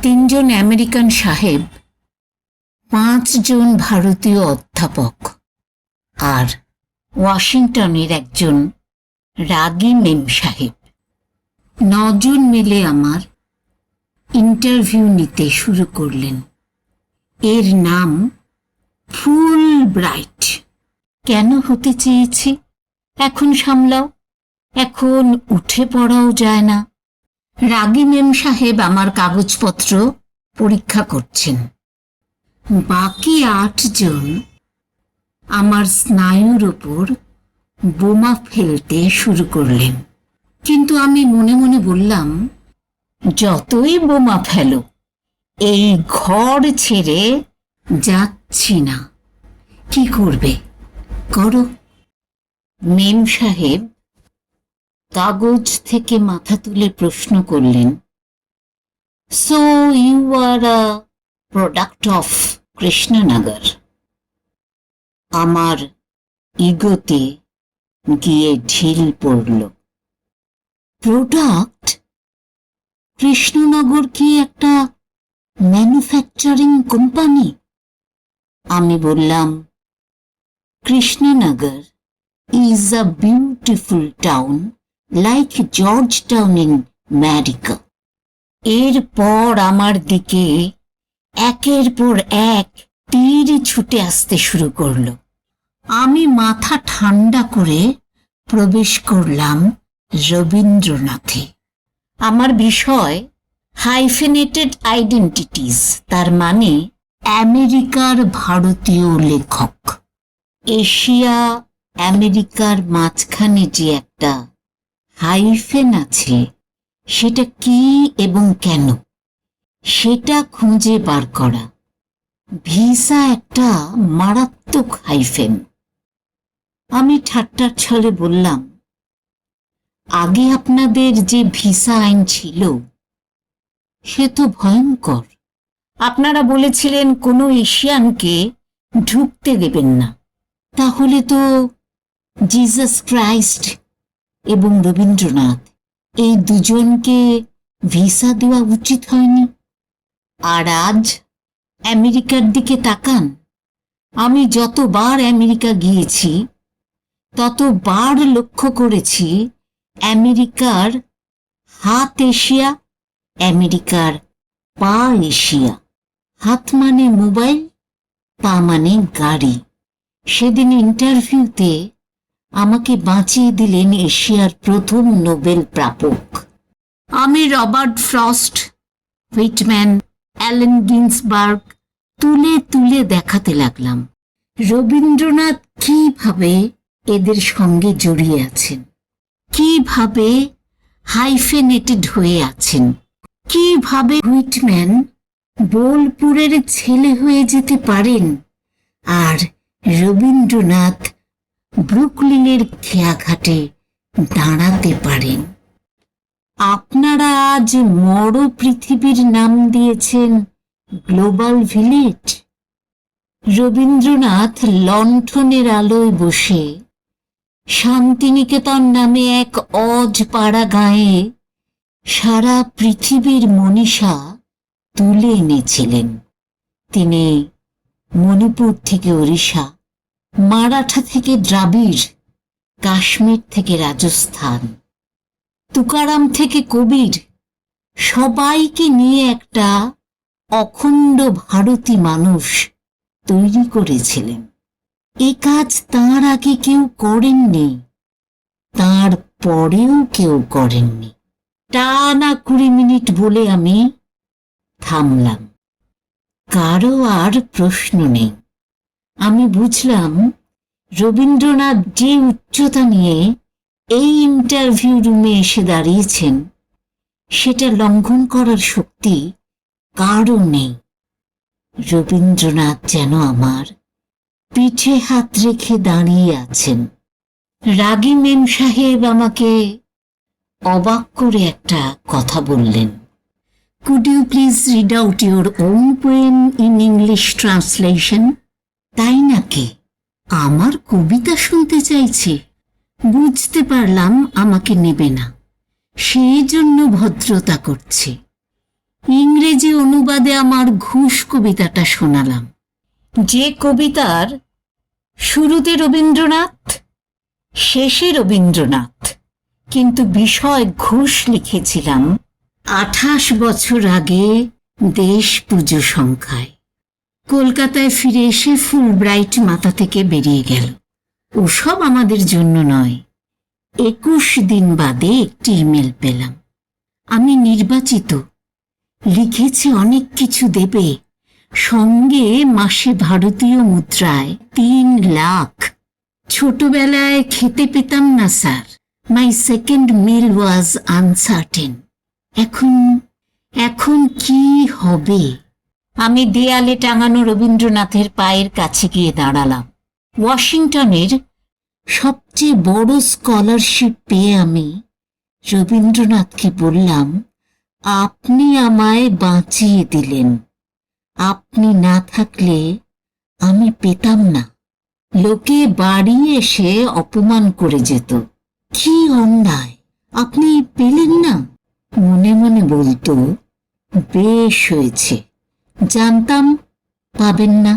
তিনজন আমেরিকান সাহেব, 5 জন ভারতীয় অধ্যাপক আর ওয়াশিংটনের একজন রাগী মেম সাহেব, 9 জন মিলে আমার ইন্টারভিউ নিতে শুরু করলেন। এর নাম ফুল ব্রাইট। কেন হতে চেয়েছি এখন সামলাও, এখন উঠে পড়াও যায় না। রাগী মেম সাহেব আমার কাগজপত্র পরীক্ষা করছেন। বাকি 8 জন আমার স্নায়ুর ওপর বোমা ফেলতে শুরু করলেন। কিন্তু আমি মনে মনে বললাম, যতই বোমা ফেলো, এই ঘর ছেড়ে যাচ্ছি না। কি করবে করো। মেম সাহেব কাগজ থেকে মাথা তুলে প্রশ্ন করলেন, so you are a product of Krishnanagar. আমার ইগোতে গিয়ে ঢিল পড়ল। প্রোডাক্ট? কৃষ্ণনগর কি একটা ম্যানুফ্যাকচারিং কোম্পানি? আমি বললাম, Krishnanagar is a beautiful town like Georgetown in America. এরপর আমার দিকে একের পর এক তীর ছুটে আসতে শুরু করলো। আমি মাথা ঠান্ডা করে প্রবেশ করলাম রবীন্দ্রনাথে। আমার বিষয় হাইফেনেটেড আইডেন্টিটিস, তার মানে আমেরিকার ভারতীয় লেখক। এশিয়া আমেরিকার মাঝখানে যে একটা হাইফেন আছে, সেটা কি এবং কেন, সেটা খুঁজে বার করা। ভিসা একটা মারাত্মক হাইফেন। আমি ঠাট্টার ছলে বললাম, আগে আপনাদের যে ভিসা আইন ছিল সে তো ভয়ঙ্কর। আপনারা বলেছিলেন কোনো এশিয়ানকে ঢুকতে দেবেন না। তাহলে তো জিসাস ক্রাইস্ট এবং রবীন্দ্রনাথ, এই দুজনকে ভিসা দেওয়া উচিত হয়নি। আর আজ আমেরিকার দিকে তাকান। আমি যতবার আমেরিকা গিয়েছি ততবার লক্ষ্য করেছি আমেরিকার হাত এশিয়া, আমেরিকার পা এশিয়া। হাত মানে মোবাইল, পা মানে গাড়ি। সেদিন ইন্টারভিউতে আমাকে বাঁচিয়ে দিলেন এশিয়ার প্রথম নোবেল প্রাপক। আমি Robert Frost, Whitman, Allen Ginsberg তুলে তুলে দেখাতে লাগলাম রবীন্দ্রনাথ কিভাবে এদের সঙ্গে জড়িয়ে আছেন, কিভাবে হাইফেনেটেড হয়ে আছেন, কিভাবে হুইটম্যান বোলপুরের ছেলে হয়ে যেতে পারেন আর রবীন্দ্রনাথ ব্রুকলিনের খেয়াঘাটে দাঁড়াতে পারেন। আপনারা আজ মর পৃথিবীর নাম দিয়েছেন গ্লোবাল ভিলেজ। রবীন্দ্রনাথ লণ্ঠনের আলোয় বসে শান্তিনিকেতন নামে এক অজ পাড়া গাঁয়ে সারা পৃথিবীর মনীষা তুলে এনেছিলেন। তিনি মণিপুর থেকে ওড়িশা, মারাঠা থেকে দ্রাবিড়, কাশ্মীর থেকে রাজস্থান, তুকারাম থেকে কবির, সবাইকে নিয়ে একটা অখণ্ড ভারতী মানুষ তৈরি করেছিলেন। এ কাজ তাঁর আগে কেউ করেননি, তাঁর পরেও কেউ করেননি। টানা 20 মিনিট বলে আমি থামলাম। কারো আর প্রশ্ন নেই। আমি বুঝলাম রবীন্দ্রনাথ যে উচ্চতা নিয়ে এই ইন্টারভিউ রুমে এসে দাঁড়িয়েছেন, সেটা লঙ্ঘন করার শক্তি কারও নেই। রবীন্দ্রনাথ যেন আমার পিঠে হাত রেখে দাঁড়িয়ে আছেন। রাগী মেম সাহেব আমাকে অবাক করে একটা কথা বললেন, could you please read out your own poem in English translation? তাই নাকি? আমার কবিতা শুনতে চাইছে। বুঝতে পারলাম আমাকে নেবে না, সেই জন্য ভদ্রতা করছে। ইংরেজি অনুবাদে আমার ঘুষ কবিতাটা শোনালাম, যে কবিতার শুরুতে রবীন্দ্রনাথ, শেষে রবীন্দ্রনাথ, কিন্তু বিষয় ঘুষ লিখেছিলাম 28 বছর আগে দেশ পুজো সংখ্যায়। কলকাতায় ফিরে এসে ফুলব্রাইট মাথা থেকে বেরিয়ে গেল। ওসব আমাদের জন্য নয়। 21 দিন বাদে একটি ইমেল পেলাম, আমি নির্বাচিত, লিখেছি অনেক কিছু দেবে, সঙ্গে মাসে ভারতীয় মুদ্রায় 3 লাখ। ছোটবেলায় খেতে পেতাম না sir, my second meal was uncertain. এখন কি হবে? আমি দেয়ালে টাঙানো রবীন্দ্রনাথের পায়ের কাছে গিয়ে দাঁড়ালাম। ওয়াশিংটনের সবচেয়ে বড় স্কলারশিপ পেয়ে আমি রবীন্দ্রনাথকে বললাম, আপনি আমায় বাঁচিয়ে দিলেন, আপনি না থাকলে আমি পেতাম না। লোকে বাড়ি এসে অপমান করে যেত, কি অন্যায়, আপনি পেলেন না। মনে মনে বলতো, বেশ হয়েছে, জানতাম পাবেন না।